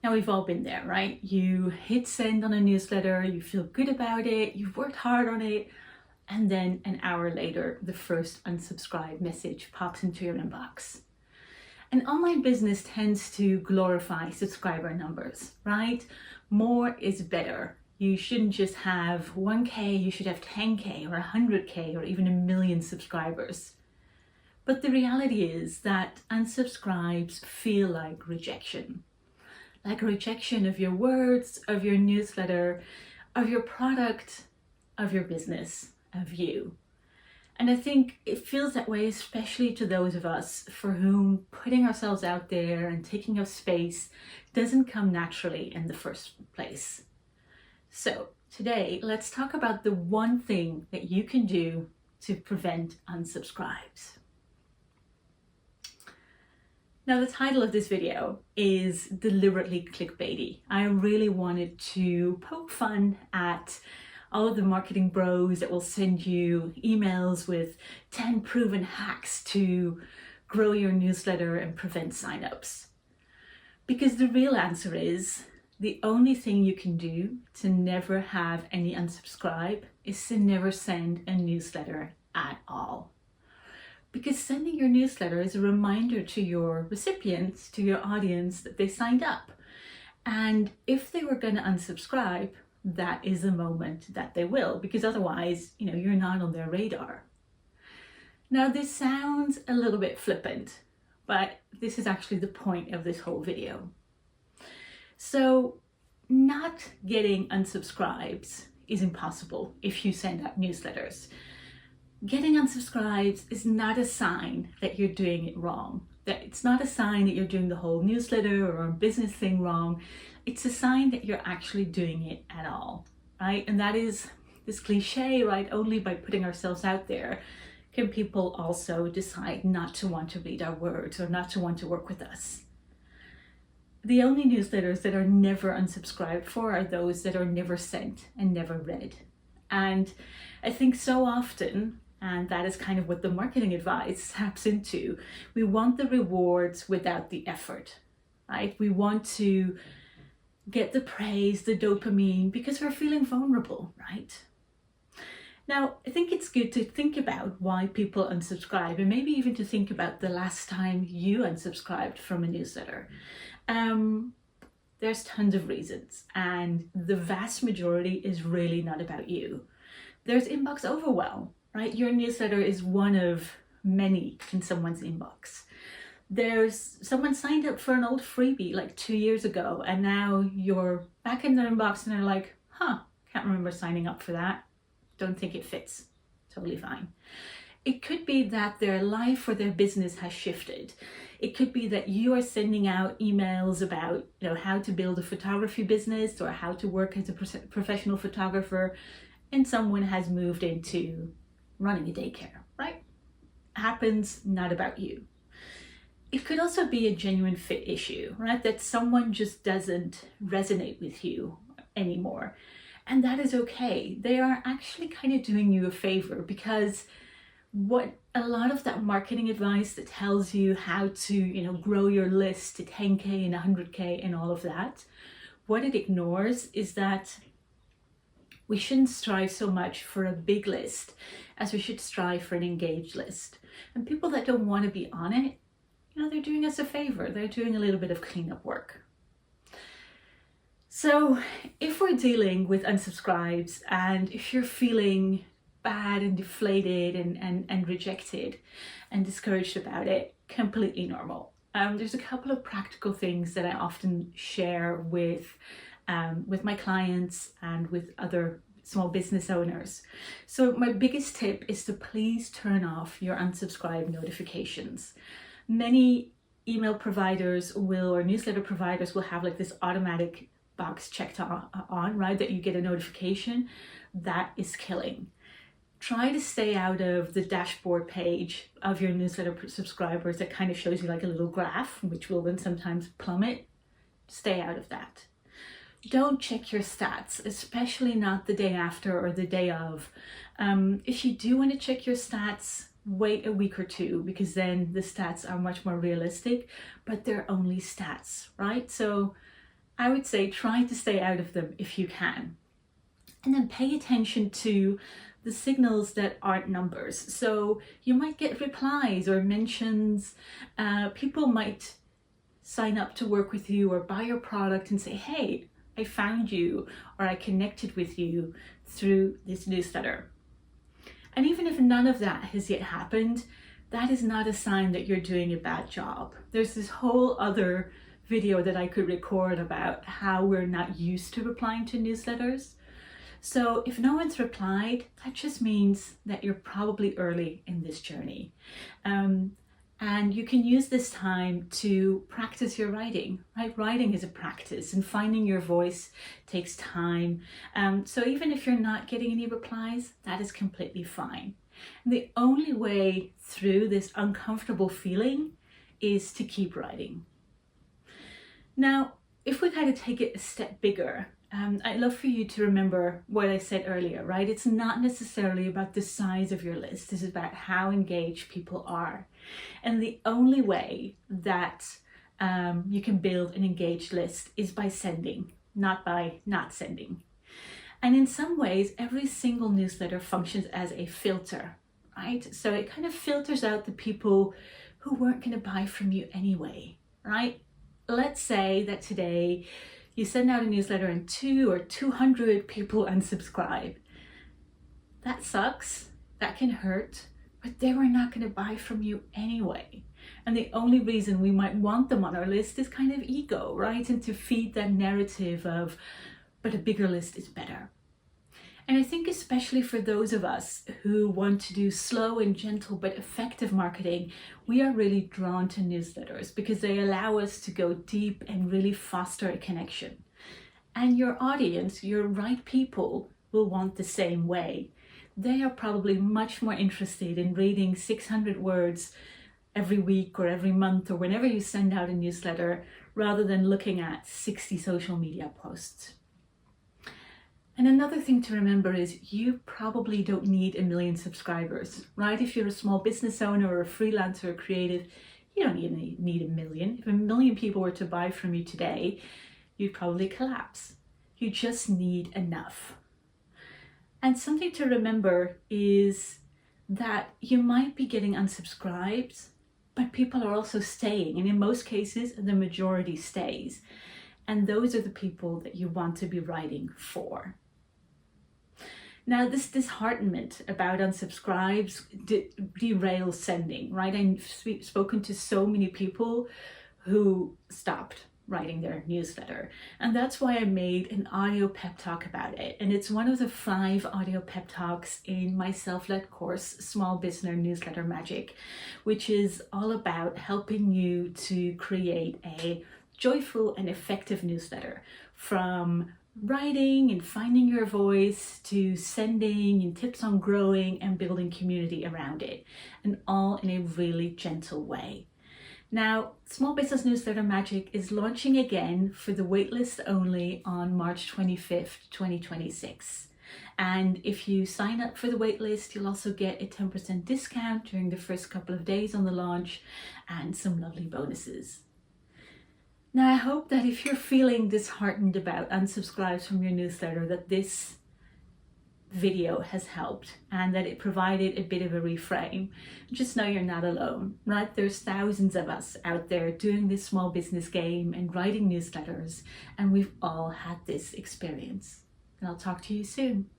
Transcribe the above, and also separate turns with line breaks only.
Now we've all been there, right? You hit send on a newsletter, you feel good about it, you've worked hard on it, and then an hour later, the first unsubscribe message pops into your inbox. An online business tends to glorify subscriber numbers, right? More is better. You shouldn't just have 1K, you should have 10K or 100K or even 1,000,000 subscribers. But the reality is that unsubscribes feel like rejection. Like a rejection of your words, of your newsletter, of your product, of your business, of you. And I think it feels that way, especially to those of us for whom putting ourselves out there and taking up space doesn't come naturally in the first place. So today, let's talk about the one thing that you can do to prevent unsubscribes. Now, the title of this video is deliberately clickbaity. I really wanted to poke fun at all of the marketing bros that will send you emails with 10 proven hacks to grow your newsletter and prevent signups. Because the real answer is the only thing you can do to never have any unsubscribe is to never send a newsletter at all. Because sending your newsletter is a reminder to your recipients, to your audience, that they signed up. And if they were going to unsubscribe, that is the moment that they will, because otherwise, you're not on their radar. Now, this sounds a little bit flippant, but this is actually the point of this whole video. So, not getting unsubscribes is impossible if you send out newsletters. Getting unsubscribes is not a sign that you're doing it wrong. That it's not a sign that you're doing the whole newsletter or business thing wrong. It's a sign that you're actually doing it at all, right? And that is this cliche, right? Only by putting ourselves out there can people also decide not to want to read our words or not to want to work with us. The only newsletters that are never unsubscribed for are those that are never sent and never read. And I think so often, and that is kind of what the marketing advice taps into, we want the rewards without the effort, right? We want to get the praise, the dopamine, because we're feeling vulnerable, right? Now, I think it's good to think about why people unsubscribe, and maybe even to think about the last time you unsubscribed from a newsletter. There's tons of reasons, and the vast majority is really not about you. There's inbox overwhelm, right? Your newsletter is one of many in someone's inbox. There's someone signed up for an old freebie like 2 years ago, and now you're back in their inbox and they're like, can't remember signing up for that. Don't think it fits. Totally fine. It could be that their life or their business has shifted. It could be that you are sending out emails about, how to build a photography business or how to work as a professional photographer, and someone has moved into running a daycare, right? Happens, not about you. It could also be a genuine fit issue, right? That someone just doesn't resonate with you anymore. And that is okay. They are actually kind of doing you a favor, because what a lot of that marketing advice that tells you how to, grow your list to 10K and 100K and all of that, what it ignores is that we shouldn't strive so much for a big list as we should strive for an engaged list. And people that don't want to be on it, they're doing us a favor. They're doing a little bit of cleanup work. So if we're dealing with unsubscribes and if you're feeling bad and deflated and rejected and discouraged about it, completely normal. There's a couple of practical things that I often share with my clients and with other small business owners. So my biggest tip is to please turn off your unsubscribe notifications. Many email providers or newsletter providers will have like this automatic box checked on, right? That you get a notification. That is killing. Try to stay out of the dashboard page of your newsletter subscribers that kind of shows you like a little graph, which will then sometimes plummet. Stay out of that. Don't check your stats, especially not the day after or the day of. If you do want to check your stats, wait a week or two, because then the stats are much more realistic, but they're only stats, right? So I would say try to stay out of them if you can. And then pay attention to the signals that aren't numbers. So you might get replies or mentions. People might sign up to work with you or buy your product and say, hey, I found you, or I connected with you through this newsletter. And even if none of that has yet happened, that is not a sign that you're doing a bad job. There's this whole other video that I could record about how we're not used to replying to newsletters. So if no one's replied, that just means that you're probably early in this journey. And you can use this time to practice your writing, right? Writing is a practice, and finding your voice takes time. So even if you're not getting any replies, that is completely fine. And the only way through this uncomfortable feeling is to keep writing. Now, if we kind of take it a step bigger, I'd love for you to remember what I said earlier, right? It's not necessarily about the size of your list. This is about how engaged people are. And the only way that you can build an engaged list is by sending, not by not sending. And in some ways, every single newsletter functions as a filter, right? So it kind of filters out the people who weren't going to buy from you anyway, right? Let's say that today you send out a newsletter and 200 or 200 people unsubscribe. That sucks, that can hurt, but they were not going to buy from you anyway. And the only reason we might want them on our list is kind of ego, right? And to feed that narrative of, but a bigger list is better. And I think especially for those of us who want to do slow and gentle but effective marketing, we are really drawn to newsletters because they allow us to go deep and really foster a connection. And your audience, your right people, will want the same way. They are probably much more interested in reading 600 words every week or every month or whenever you send out a newsletter rather than looking at 60 social media posts. And another thing to remember is you probably don't need 1 million subscribers, right? If you're a small business owner or a freelancer or creative, you don't need 1 million. If 1 million people were to buy from you today, you'd probably collapse. You just need enough. And something to remember is that you might be getting unsubscribed, but people are also staying. And in most cases, the majority stays. And those are the people that you want to be writing for. Now, this disheartenment about unsubscribes derails sending, right? I've spoken to so many people who stopped writing their newsletter. And that's why I made an audio pep talk about it. And it's one of the 5 audio pep talks in my self-led course, Small Business Newsletter Magic, which is all about helping you to create a joyful and effective newsletter, from writing and finding your voice to sending and tips on growing and building community around it, and all in a really gentle way. Now, Small Business Newsletter Magic is launching again for the waitlist only on March 25th, 2026. And if you sign up for the waitlist, you'll also get a 10% discount during the first couple of days on the launch and some lovely bonuses. Now, I hope that if you're feeling disheartened about unsubscribes from your newsletter, that this video has helped and that it provided a bit of a reframe. Just know you're not alone, right? There's thousands of us out there doing this small business game and writing newsletters, and we've all had this experience. And I'll talk to you soon.